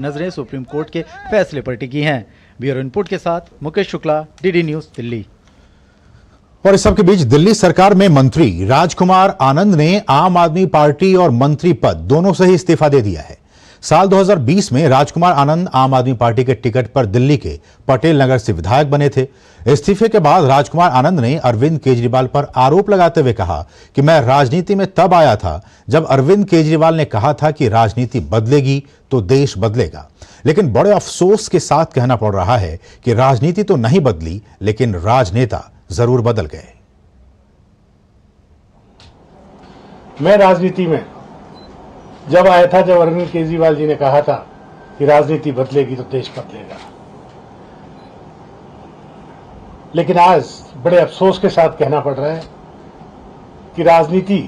नजरें supreme court के फैसले पर टिकी हैं। ब्यूरो इनपुट के साथ मुकेश शुक्ला, डीडी न्यूज, दिल्ली। और इस सबके बीच दिल्ली सरकार में मंत्री राजकुमार आनंद ने आम आदमी पार्टी और मंत्री पद दोनों से ही इस्तीफा दे दिया है। साल 2020 में राजकुमार आनंद आम आदमी पार्टी के टिकट पर दिल्ली के पटेल नगर से विधायक बने थे। इस्तीफे के बाद राजकुमार आनंद ने अरविंद केजरीवाल पर आरोप लगाते हुए कहा कि मैं राजनीति में तब आया था जब अरविंद केजरीवाल ने कहा था कि राजनीति बदलेगी तो देश बदलेगा। लेकिन बड़े अफसोस के साथ कहना पड़ रहा है कि राजनीति तो नहीं बदली, लेकिन राजनेता जरूर बदल गए। मैं राजनीति में जब आया था जब अरविंद केजरीवाल जी ने कहा था कि राजनीति बदलेगी तो देश बदलेगा, लेकिन आज बड़े अफसोस के साथ कहना पड़ रहा है कि राजनीति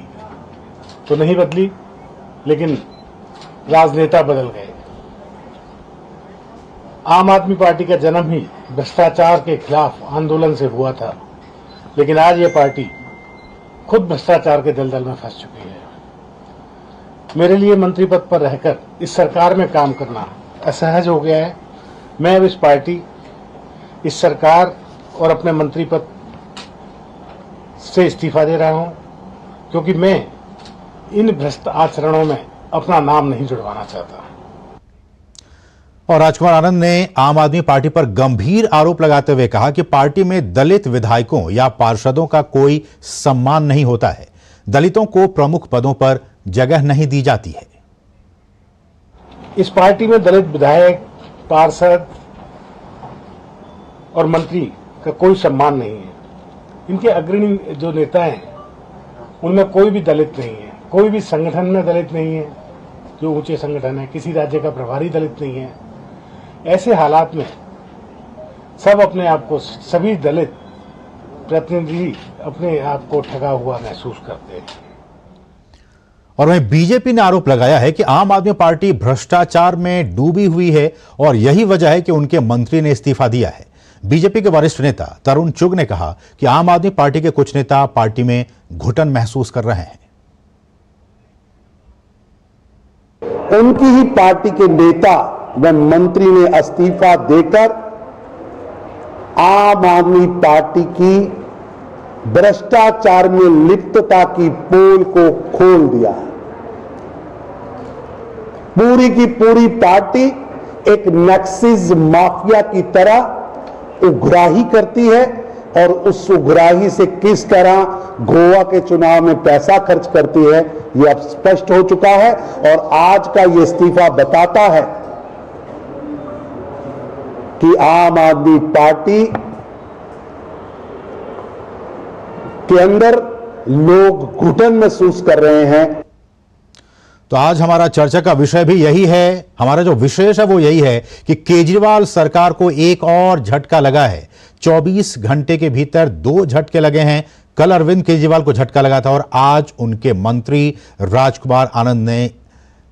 तो नहीं बदली, लेकिन राजनेता बदल गए। आम आदमी पार्टी का जन्म ही भ्रष्टाचार के खिलाफ आंदोलन से हुआ था, लेकिन आज ये पार्टी खुद भ्रष्टाचार के दलदल में फंस चुकी है। मेरे लिए मंत्री पद पर रहकर इस सरकार में काम करना असहज हो गया है। मैं अब इस पार्टी, इस सरकार और अपने मंत्री पद से इस्तीफा दे रहा हूं, क्योंकि मैं इन भ्रष्ट आचरणों में अपना नाम नहीं जुड़वाना चाहता। और राजकुमार आनंद ने आम आदमी पार्टी पर गंभीर आरोप लगाते हुए कहा कि पार्टी में दलित विधायकों या पार्षदों का कोई सम्मान नहीं होता है। दलितों को प्रमुख पदों पर जगह नहीं दी जाती है। इस पार्टी में दलित विधायक, पार्षद और मंत्री का कोई सम्मान नहीं है। इनके अग्रणी जो नेता हैं उनमें कोई भी दलित नहीं है, कोई भी संगठन में दलित नहीं है। जो ऊंचे संगठन है, किसी राज्य का प्रभारी दलित नहीं है। ऐसे हालात में सब अपने आप को, सभी दलित प्रतिनिधि अपने आप को ठगा हुआ महसूस करते हैं। और वहीं बीजेपी ने आरोप लगाया है कि आम आदमी पार्टी भ्रष्टाचार में डूबी हुई है और यही वजह है कि उनके मंत्री ने इस्तीफा दिया है। बीजेपी के वरिष्ठ नेता तरुण चुग ने कहा कि आम आदमी पार्टी के कुछ नेता पार्टी में घुटन महसूस कर रहे हैं। उनकी ही पार्टी के नेता व मंत्री ने इस्तीफा देकर आम आदमी पार्टी की भ्रष्टाचार में लिप्तता की पोल को खोल दिया है। पूरी की पूरी पार्टी एक नक्सिस माफिया की तरह उग्राही करती है और उस उग्राही से किस तरह गोवा के चुनाव में पैसा खर्च करती है यह अब स्पष्ट हो चुका है। और आज का यह इस्तीफा बताता है कि आम आदमी पार्टी के अंदर लोग घुटन महसूस कर रहे हैं। तो आज हमारा चर्चा का विषय भी यही है। हमारा जो विशेष है वो यही है कि केजरीवाल सरकार को एक और झटका लगा है। 24 घंटे के भीतर 2 झटके लगे हैं। कल अरविंद केजरीवाल को झटका लगा था और आज उनके मंत्री राजकुमार आनंद ने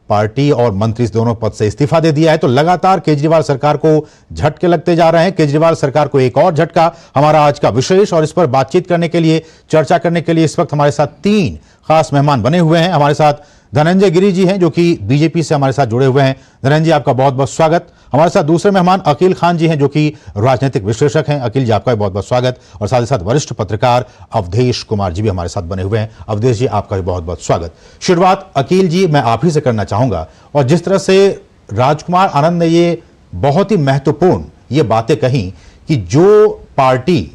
पार्टी और मंत्री दोनों पद से इस्तीफा दे दिया है। तो लगातार केजरीवाल सरकार को झटके लगते जा रहे हैं। केजरीवाल सरकार को एक और झटका, हमारा आज का विशेष। और इस पर बातचीत करने के लिए, चर्चा करने के लिए इस वक्त हमारे साथ 3 खास मेहमान बने हुए हैं। हमारे साथ धनंजय गिरी जी हैं जो कि बीजेपी से हमारे साथ जुड़े हुए हैं। धनंजय जी, आपका बहुत बहुत स्वागत। हमारे साथ दूसरे मेहमान अकील खान जी हैं जो कि राजनीतिक विश्लेषक हैं। अकील जी, आपका भी बहुत बहुत स्वागत। और साथ ही साथ वरिष्ठ पत्रकार अवधेश कुमार जी भी हमारे साथ बने हुए हैं। अवधेश जी, आपका भी बहुत बहुत स्वागत। शुरुआत अकील जी मैं आप ही से करना चाहूंगा। और जिस तरह से राजकुमार आनंद ने ये बहुत ही महत्वपूर्ण ये बातें कही कि जो पार्टी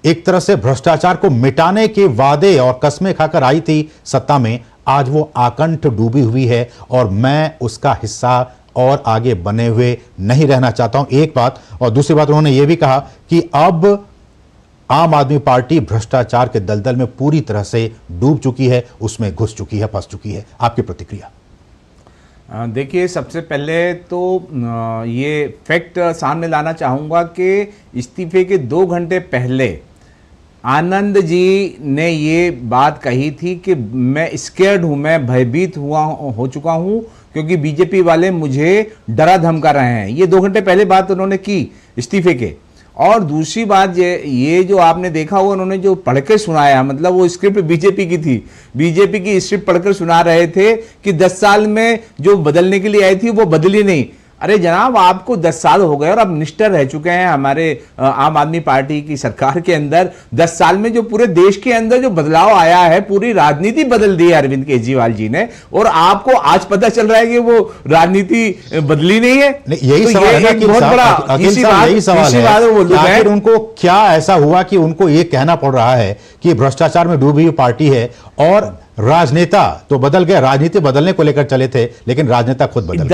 एक तरह से भ्रष्टाचार को मिटाने के वादे और कस्में खाकर आई थी सत्ता में, आज वो आकंठ डूबी हुई है और मैं उसका हिस्सा और आगे बने हुए नहीं रहना चाहता हूं, एक बात। और दूसरी बात उन्होंने ये भी कहा कि अब आम आदमी पार्टी भ्रष्टाचार के दलदल में पूरी तरह से डूब चुकी है, उसमें घुस चुकी है, फंस चुकी है। आपकी प्रतिक्रिया? देखिए, सबसे पहले तो ये फैक्ट सामने लाना चाहूँगा कि इस्तीफे के 2 घंटे पहले आनंद जी ने ये बात कही थी कि मैं स्केर्ड हूँ, मैं भयभीत हो चुका हूँ क्योंकि बीजेपी वाले मुझे डरा धमका रहे हैं। ये 2 घंटे पहले बात उन्होंने की इस्तीफे के। और दूसरी बात ये जो आपने देखा हुआ उन्होंने जो पढ़कर सुनाया, मतलब वो स्क्रिप्ट बीजेपी की थी, बीजेपी की स्क्रिप्ट पढ़कर सुना रहे थे कि 10 साल में जो बदलने के लिए आई थी वो बदली नहीं। अरे जनाब, आपको 10 साल हो गए और आप मिनिस्टर रह चुके हैं हमारे आम आदमी पार्टी की सरकार के अंदर। 10 साल में जो पूरे देश के अंदर जो बदलाव आया है, पूरी राजनीति बदल दी है अरविंद केजरीवाल जी ने, और आपको आज पता चल रहा है कि वो राजनीति बदली नहीं है। यही तो सवाल ये है एक बहुत बड़ा यही सवाल है कि आखिर उनको क्या ऐसा हुआ कि उनको ये कहना पड़ रहा है कि भ्रष्टाचार में डूबी हुई पार्टी है, और राजनेता तो बदल गए, राजनीति बदलने को लेकर चले थे लेकिन राजनेता खुद बदल गए।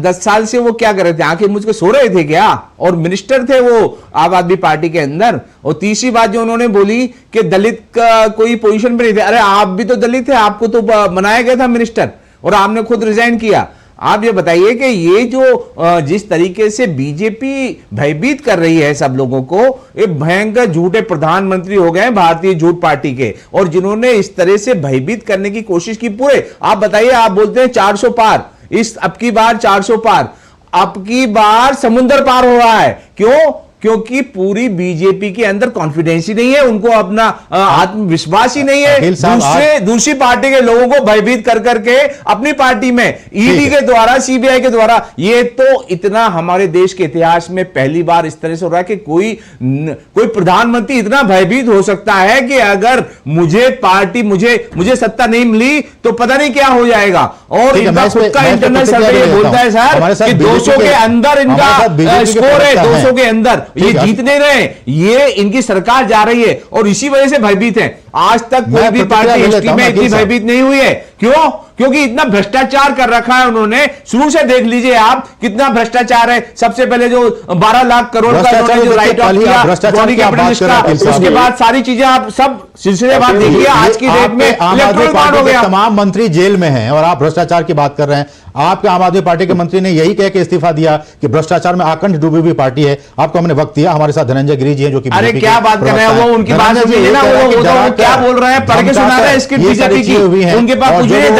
10 साल से वो क्या कर रहे थे, आंखें मुझको सो रहे थे क्या? और मिनिस्टर थे वो आम आदमी पार्टी के अंदर। और तीसरी बात जो उन्होंने बोली कि दलित का कोई पोजीशन पे नहीं थे। अरे आप भी तो दलित थे, आपको तो बनाया गया था मिनिस्टर और आपने खुद रिजाइन किया। आप ये बताइए कि ये जो जिस तरीके से बीजेपी भयभीत कर रही है सब लोगों को, ये भयंकर झूठे प्रधानमंत्री हो गए भारतीय झूठ पार्टी के, और जिन्होंने इस तरह से भयभीत करने की कोशिश की पूरे। आप बताइए, आप बोलते हैं 400 पार, इस अब की बार 400 पार, अब की बार समुद्र पार हो रहा है। क्यों? क्योंकि पूरी बीजेपी के अंदर कॉन्फिडेंस ही नहीं है, उनको अपना आत्मविश्वास ही नहीं है। दूसरी पार्टी के लोगों को भयभीत कर करके अपनी पार्टी में ईडी के द्वारा, सीबीआई के द्वारा, ये तो इतना हमारे देश के इतिहास में पहली बार इस तरह से हो रहा है कि कोई प्रधानमंत्री इतना भयभीत हो सकता है कि अगर मुझे सत्ता नहीं मिली तो पता नहीं क्या हो जाएगा। और इनका खुद का इंटरनल सर्वे बोलता है सर कि 200 के अंदर इनका स्कोर है, 200 के अंदर ये जीत नहीं रहे, ये इनकी सरकार जा रही है और इसी वजह से भयभीत है। आज तक कोई भी पार्टी हिस्ट्री में इतनी भयभीत नहीं हुई है। क्यों? क्योंकि इतना भ्रष्टाचार कर रखा है उन्होंने। शुरू से देख लीजिए आप कितना भ्रष्टाचार है। सबसे पहले जो 12 लाख करोड़ का जो राइट ऑफ किया बॉडी कैपिटलिस्ट का, उसके बाद सारी चीजें आप सब सिलसिलेवार देखिए। आज की डेट में इलेक्ट्रल बॉन्ड हो गया, तमाम मंत्री जेल में हैं और आप भ्रष्टाचार की बात कर रहे हैं। आपके आम आदमी पार्टी के मंत्री ने यही कह के इस्तीफा दिया कि भ्रष्टाचार में आकंठ डूबी हुई पार्टी है। आपको हमने वक्त दिया। हमारे साथ धनंजय गिरी जी हैं जो कि अरे क्या बात कर रहे हैं, वो उनकी बात सुनिए ना, वो क्या बोल रहे हैं, पढ़ के सुना रहे हैं इसकी बीजेपी की। उनके पास कुछ नहीं,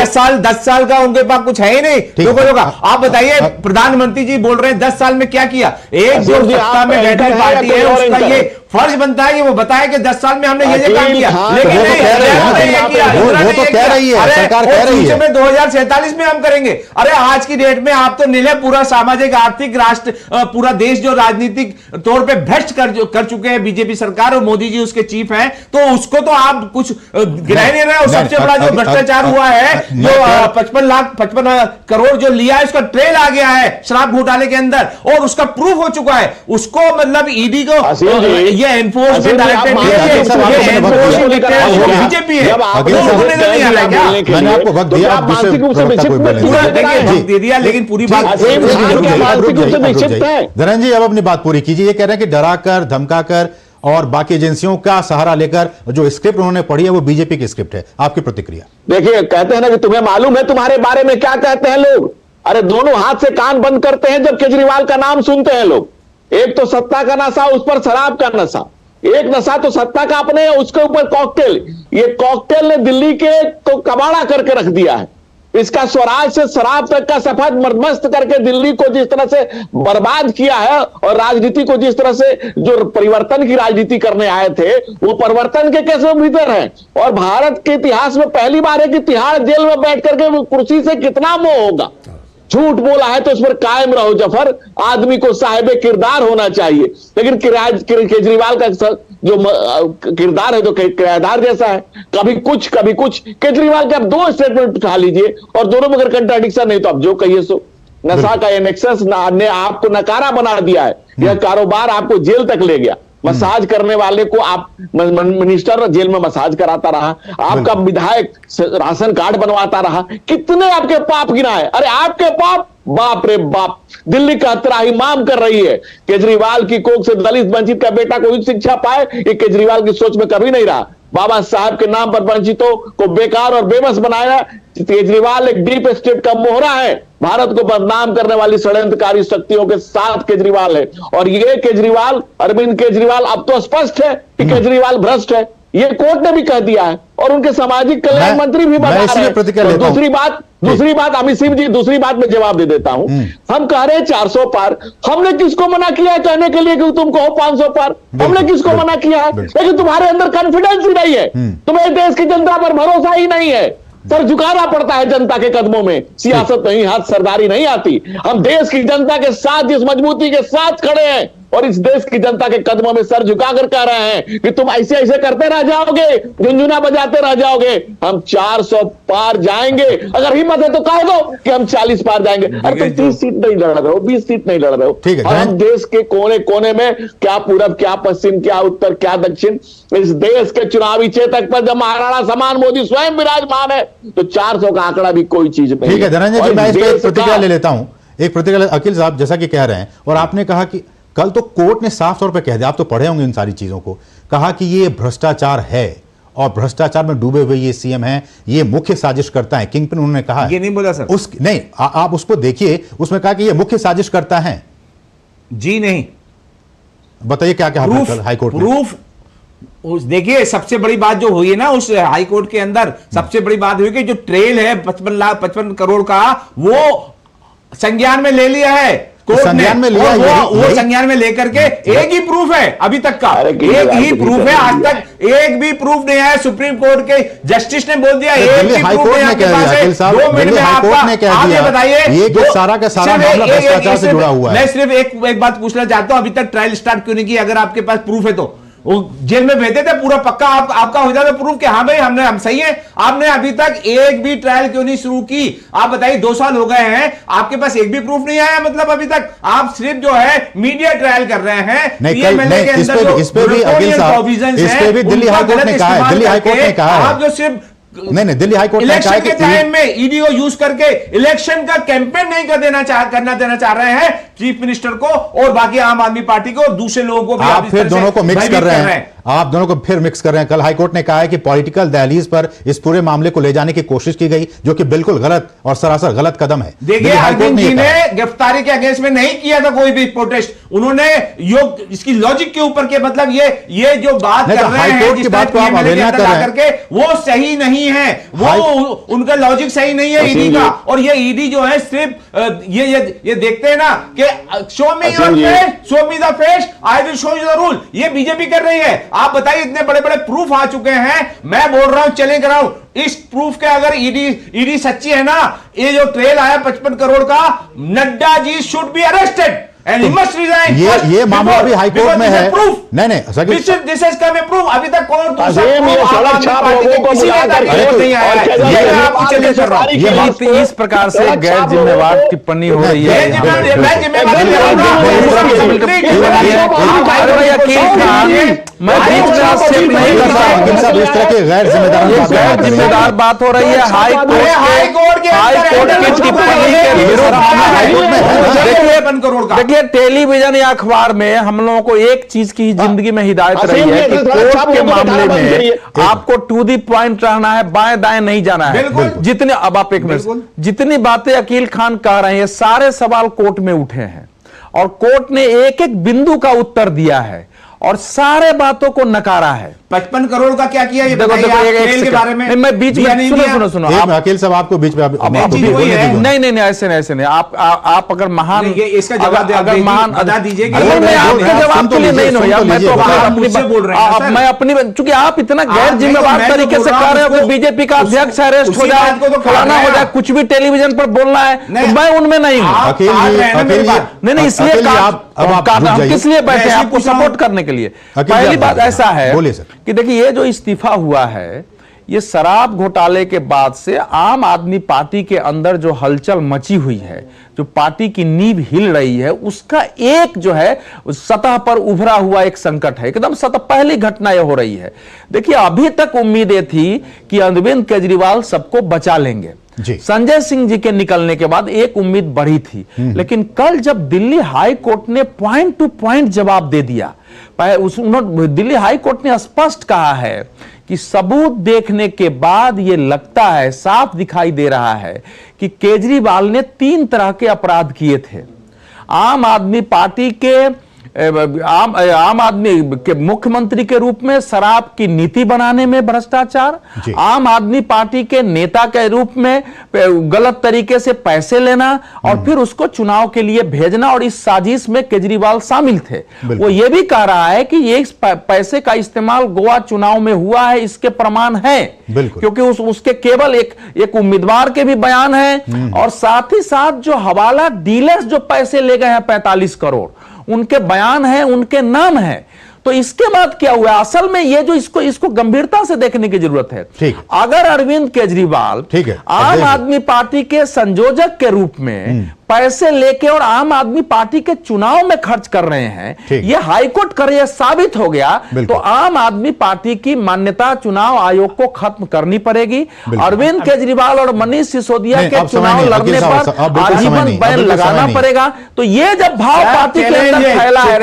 10 साल का उनके पास कुछ है ही नहीं। रोका आप बताइए, प्रधानमंत्री जी बोल रहे हैं 10 साल में क्या किया। एक जो सत्ता में बैठी पार्टी है उसका ये फर्ज बनता है कि वो बताए कि 10 साल में हमने ये काम किया, लेकिन वो तो कह रही है, सरकार कह रही है 2047 में हम करेंगे। अरे आज की डेट में आप तो नीले पूरा सामाजिक आर्थिक राष्ट्र, पूरा देश जो राजनीतिक तौर पे भ्रष्ट कर चुके हैं बीजेपी सरकार, और मोदी जी उसके चीफ हैं, तो उसको तो आप कुछ गिनाए नहीं रहे। और सबसे बड़ा जो भ्रष्टाचार हुआ है, जो 55 करोड़ जो लिया है, उसका ट्रेल आ गया है शराब घोटाले के अंदर, और उसका प्रूफ हो चुका है। उसको मतलब ईडी को ये एनफोर्समेंट डायरेक्टरेट बीजेपी है। मैंने आपको वक्त दिया, दे दिया, लेकिन पूरी बात धनंजय जी अब अपनी बात पूरी कीजिए। ये कह रहे हैं कि डराकर धमकाकर और बाकी एजेंसियों का सहारा लेकर जो स्क्रिप्ट उन्होंने पढ़ी है वो बीजेपी की स्क्रिप्ट है। आपकी प्रतिक्रिया? देखिए, कहते हैं ना कि तुम्हें मालूम है तुम्हारे बारे में क्या कहते हैं लोग। अरे दोनों हाथ से कान बंद करते हैं जब केजरीवाल का नाम सुनते हैं लोग। एक तो सत्ता का नशा, उस पर शराब का नशा। एक नशा तो सत्ता का अपने, उसके ऊपर कॉकटेल। ये कॉकटेल ने दिल्ली के को कबाड़ा करके रख दिया है। इसका स्वराज से शराब तक का सफर मस्त करके दिल्ली को जिस तरह से बर्बाद किया है, और राजनीति को जिस तरह से जो परिवर्तन की राजनीति करने आए थे वो परिवर्तन के कैसे भीतर है। और भारत के इतिहास में पहली बार है कि तिहाड़ जेल में बैठ करके वो कुर्सी से कितना मोह होगा। झूठ बोला है तो उस पर कायम रहो जफर। आदमी को साहिबे किरदार होना चाहिए, लेकिन केजरीवाल का जो किरदार है तो किराएदार जैसा है, कभी कुछ कभी कुछ। केजरीवाल के आप 2 स्टेटमेंट उठा लीजिए और दोनों में अगर कंट्राडिक्शन नहीं तो आप जो कहिए सो। नशा का एनेक्सस ने आपको नकारा बना दिया है। यह कारोबार आपको जेल तक ले गया। मसाज करने वाले को आप मिनिस्टर जेल में मसाज कराता रहा, आपका विधायक राशन कार्ड बनवाता रहा। कितने आपके पाप गिनाए। अरे आपके पाप, बाप रे बाप। दिल्ली का त्राहिमाम कर रही है। केजरीवाल की कोख से दलित वंचित का बेटा कोई शिक्षा पाए, ये केजरीवाल की सोच में कभी नहीं रहा। बाबा साहब के नाम पर वंचितों को बेकार और बेबस बनाया। केजरीवाल एक डीप स्टेट का मोहरा है। भारत को बदनाम करने वाली षड्यंत्रकारी शक्तियों के साथ केजरीवाल है। और ये केजरीवाल, अरविंद केजरीवाल, अब तो स्पष्ट है कि केजरीवाल भ्रष्ट है। ये कोर्ट ने भी कह दिया है और उनके सामाजिक कल्याण मंत्री भी बता रहे हैं। दूसरी बात अमित सिंह जी, दूसरी बात में जवाब दे देता हूं। हम कह रहे हैं 400 पार, हमने किसको मना किया है कहने के लिए कि तुम कहो 500 पार? हमने किसको मना किया है? लेकिन तुम्हारे अंदर कॉन्फिडेंस ही नहीं है, तुम्हें देश की जनता पर भरोसा ही नहीं है। सर झुकाना पड़ता है जनता के कदमों में, सियासत नहीं, हाथ सरदारी नहीं आती। हम देश की जनता के साथ जिस मजबूती के साथ खड़े हैं और इस देश की जनता के कदमों में सर झुकाकर कह रहे हैं कि तुम ऐसे ऐसे करते रह जाओगे, झुनझुना बजाते रह जाओगे। हम 400 पार जाएंगे, अगर हिम्मत है तो कह दो कि हम 40 पार जाएंगे। अरे तुम 30 सीट नहीं लड़ रहे हो, 20 सीट नहीं लड़ रहे हो। ठीक है, हम देश के कोने कोने में, क्या पूरब, क्या पश्चिम, क्या उत्तर, क्या दक्षिण, इस देश के चुनावी चेतक पर जब महाराणा समान मोदी स्वयं विराजमान है तो 400 का आंकड़ा भी कोई चीज नहीं। ठीक है धनंजय जी, मैं इस पर एक प्रतिक्रिया ले लेता हूं। एक प्रतिक्रिया अखिल साहब, जैसा कि कह रहे हैं, और आपने कहा कि कल तो कोर्ट ने साफ तौर पे कह दिया, आप तो पढ़े होंगे इन सारी चीजों को, कहा कि ये भ्रष्टाचार है और भ्रष्टाचार में डूबे हुए ये सीएम हैं, ये मुख्य साजिश करता है, किंगपिन उन्होंने कहा। ये नहीं बोला सर, नहीं आप उसको देखिए, उसमें कहा कि ये मुख्य साजिश करता है। जी नहीं, बताइए क्या क्या हाईकोर्ट प्रूफ। देखिए सबसे बड़ी बात जो हुई है ना उस हाई कोर्ट के अंदर, सबसे बड़ी बात हुई कि जो ट्रेल है 55 करोड़ का, वो संज्ञान में ले लिया है कोर्ट ने। संज्ञान में लिया, वो संज्ञान में लेकर के एक ही प्रूफ है अभी तक का, एक ही प्रूफ है, आज तक एक भी प्रूफ नहीं आया। सुप्रीम कोर्ट के जस्टिस ने बोल दिया एक भी प्रूफ नहीं आपके पास है। 2 मिनट में आपका बताइए, ये सारा का सारा मामला भ्रष्टाचार से जुड़ा हुआ है। मैं सिर्फ एक बात पूछना चाहता हूं, अभी तक ट्रायल स्टार्ट क्यों नहीं की? अगर आपके पास प्रूफ है तो वो जेल में भेजते थे, पूरा पक्का आपका हो जाता प्रूफ कि हाँ भाई हम सही है। आपने अभी तक एक भी ट्रायल क्यों नहीं शुरू की? आप बताइए, 2 साल हो गए हैं, आपके पास एक भी प्रूफ नहीं आया। मतलब अभी तक आप सिर्फ जो है मीडिया ट्रायल कर रहे हैं। इस पे भी अखिल साहब, इस पे भी दिल्ली हाईकोर्ट ने कहा है, दिल्ली हाईकोर्ट ने कहा है, आप जो सिर्फ नहीं दिल्ली हाईकोर्ट ने कहा इलेक्शन के टाइम में ईडी को यूज करके इलेक्शन का कैंपेन नहीं करना देना चाह रहे हैं चीफ मिनिस्टर को और बाकी आम आदमी पार्टी को और दूसरे लोगों को भी। आप फिर दोनों को मिक्स कर रहे हैं, आप दोनों को फिर मिक्स कर रहे हैं। कल हाईकोर्ट ने कहा है कि पॉलिटिकल दहलीज पर इस पूरे मामले को ले जाने की कोशिश की गई, जो कि बिल्कुल गलत और सरासर गलत कदम है। देखिए अरविंद जी ने गिरफ्तारी के अगेंस्ट में नहीं किया था कोई भी प्रोटेस्ट, उन्होंने योग इसकी लॉजिक के ऊपर के, मतलब ये जो बात कर रहे हैं जिस बात को आप अवहेलना करके, वो सही नहीं है, वो उनका लॉजिक सही नहीं है ईडी का। और ये ईडी जो है सिर्फ ये देखते हैं ना कि show me your face, show me the face, I will show you the rule, ये बीजेपी कर रही है। आप बताइए, इतने बड़े बड़े प्रूफ आ चुके हैं, मैं बोल रहा हूं चलेंगे रहा हूं, इस प्रूफ के अगर ईडी सच्ची है ना, ये जो ट्रेल आया 55 करोड़ का, Nadda ji should be arrested and he must resign. ये मामला अभी हाईकोर्ट में है। नहीं दिस इज कम प्रूफ। अभी तक कौन इस प्रकार से गैर जिम्मेवार टिप्पणी हो रही है। मैं बीच में आक्षेप नहीं कर रहा हूं, इस तरह के गैर जिम्मेदार बात हो रही है हाई कोर्ट की टिप्पणी के विरोध में। देखिए टेलीविजन या अखबार में हम लोगों को एक चीज की जिंदगी में हिदायत रही है कि कोर्ट के मामले में आपको टू दी पॉइंट रहना है, बाएं दाएं नहीं जाना है। जितने, अब आप एक मिनट, जितनी बातें अकील खान कह रहे हैं सारे सवाल कोर्ट में उठे हैं और कोर्ट ने एक एक बिंदु का उत्तर दिया है और सारे बातों को नकारा है। 55 करोड़ का क्या किया ये देखो के बारे में? नहीं, मैं बीच में सुनो अकील साहब आपको बीच में नहीं ऐसे नहीं आप अगर महान इसका जवाब अगर महान बता दीजिए। मैं आपके जवाब के लिए नहीं हूं यार, मैं तो मैं अपनी, चूंकि आप इतना गैर जिम्मेवार तरीके से कह रहे हो कि बीजेपी का अध्यक्ष अरेस्ट हो जाए, फलाना हो जाए, कुछ भी टेलीविजन पर बोलना है, तो मैं उनमें नहीं हूं। नहीं इसलिए हम किस लिए बैठे हैं? आपको सपोर्ट करने के लिए। पहली बात ऐसा है कि देखिए ये जो इस्तीफा हुआ है, ये शराब घोटाले के बाद से आम आदमी पार्टी के अंदर जो हलचल मची हुई है, जो पार्टी की नींव हिल रही है, उसका एक जो है सतह पर उभरा हुआ एक संकट है, एकदम सतह पहली घटना ये हो रही है। देखिए अभी तक उम्मीदें थी कि अरविंद केजरीवाल सबको बचा लेंगे, संजय सिंह जी के निकलने के बाद एक उम्मीद बढ़ी थी, लेकिन कल जब दिल्ली हाई कोर्ट ने पॉइंट टू पॉइंट जवाब दे दिया, दिल्ली हाई कोर्ट ने स्पष्ट कहा है कि सबूत देखने के बाद यह लगता है, साफ दिखाई दे रहा है कि केजरीवाल ने 3 तरह के अपराध किए थे। आम आदमी पार्टी के आम आदमी के मुख्यमंत्री के रूप में शराब की नीति बनाने में भ्रष्टाचार, आम आदमी पार्टी के नेता के रूप में गलत तरीके से पैसे लेना और फिर उसको चुनाव के लिए भेजना, और इस साजिश में केजरीवाल शामिल थे। वो ये भी कह रहा है कि ये पैसे का इस्तेमाल गोवा चुनाव में हुआ है, इसके प्रमाण है, क्योंकि उसके केवल एक उम्मीदवार के भी बयान है और साथ ही साथ जो हवाला डीलर्स जो पैसे ले गए हैं 45 करोड़, उनके बयान है, उनके नाम है। तो इसके बाद क्या हुआ? असल में ये जो इसको गंभीरता से देखने की जरूरत है। अगर अरविंद केजरीवाल आम आदमी पार्टी के संयोजक के रूप में पैसे लेके और आम आदमी पार्टी के चुनाव में खर्च कर रहे हैं, ये हाईकोर्ट कर यह साबित हो गया, तो आम आदमी पार्टी की मान्यता चुनाव आयोग को खत्म करनी पड़ेगी। अरविंद केजरीवाल और मनीष सिसोदिया के चुनाव लड़ने पर आजीवन बैन लगाना पड़ेगा। तो ये जब भाव पार्टी के अंदर फैला है,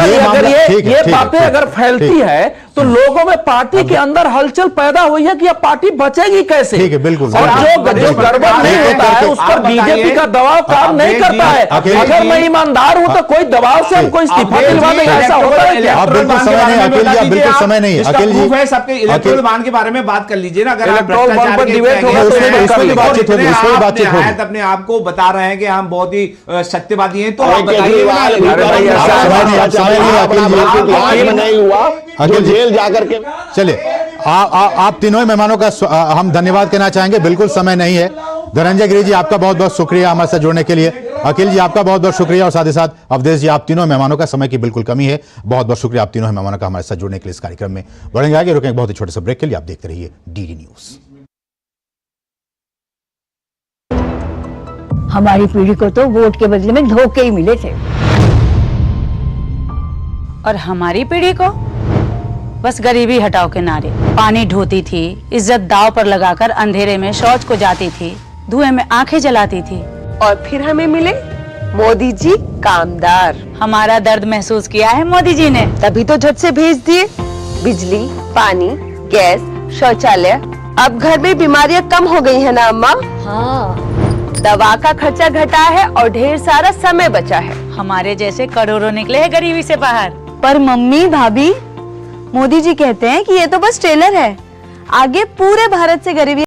अगर ये बातें अगर फैलती है तो लोगों में पार्टी के अंदर हलचल पैदा हुई है कि यह पार्टी बचेगी कैसे। ठीक है, बिल्कुल। और जो गड़बड़ नहीं होता है उस पर बीजेपी का दबाव काम नहीं करता है। अगर मैं ईमानदार हूं तो कोई दबाव से हमको इस्तीफा दिलवा देगा, ऐसा होता है क्या? बिल्कुल समय नहीं अखिल जी, बिल्कुल समय नहीं अखिल जी। सबके इलेक्ट्रोल बॉन्ड के बारे में बात कर लीजिए ना। अगर इलेक्ट्रोल बॉन्ड पर डिबेट होगा तो बातचीत होगी, उसमें बातचीत होगी। अपने आप को बता रहे हैं कि हम बहुत ही सत्यवादी हैं, तो आप नहीं हुआ जो जेल जाकर के। चलिए आप तीनों मेहमानों का हम धन्यवाद कहना चाहेंगे। बिल्कुल समय नहीं है। धनंजय गिरी जी आपका बहुत बहुत शुक्रिया हमारे साथ जुड़ने के लिए। अखिल जी आपका बहुत बहुत शुक्रिया, और साथ ही साथ अवधेश जी, आप तीनों मेहमानों का समय की बिल्कुल कमी है, बहुत बहुत शुक्रिया आप तीनों मेहमानों का हमारे साथ जुड़ने के लिए इस कार्यक्रम में। बढ़ेंगे आगे, रुकेंगे बहुत ही छोटे से ब्रेक के लिए। आप देखते रहिए डीडी न्यूज। हमारी पीढ़ी को तो वोट के बदले में धोखे ही मिले थे, और हमारी पीढ़ी को बस गरीबी हटाओ के नारे। पानी ढोती थी, इज्जत दांव पर लगाकर अंधेरे में शौच को जाती थी, धुएं में आंखें जलाती थी, और फिर हमें मिले मोदी जी कामदार। हमारा दर्द महसूस किया है मोदी जी ने, तभी तो झट से भेज दिए बिजली, पानी, गैस, शौचालय। अब घर में बीमारियां कम हो गई है ना अम्मा? हाँ। दवा का खर्चा घटा है और ढेर सारा समय बचा है। हमारे जैसे करोड़ों निकले हैं गरीबी से बाहर। पर मम्मी भाभी, मोदी जी कहते हैं कि ये तो बस ट्रेलर है, आगे पूरे भारत से गरीबी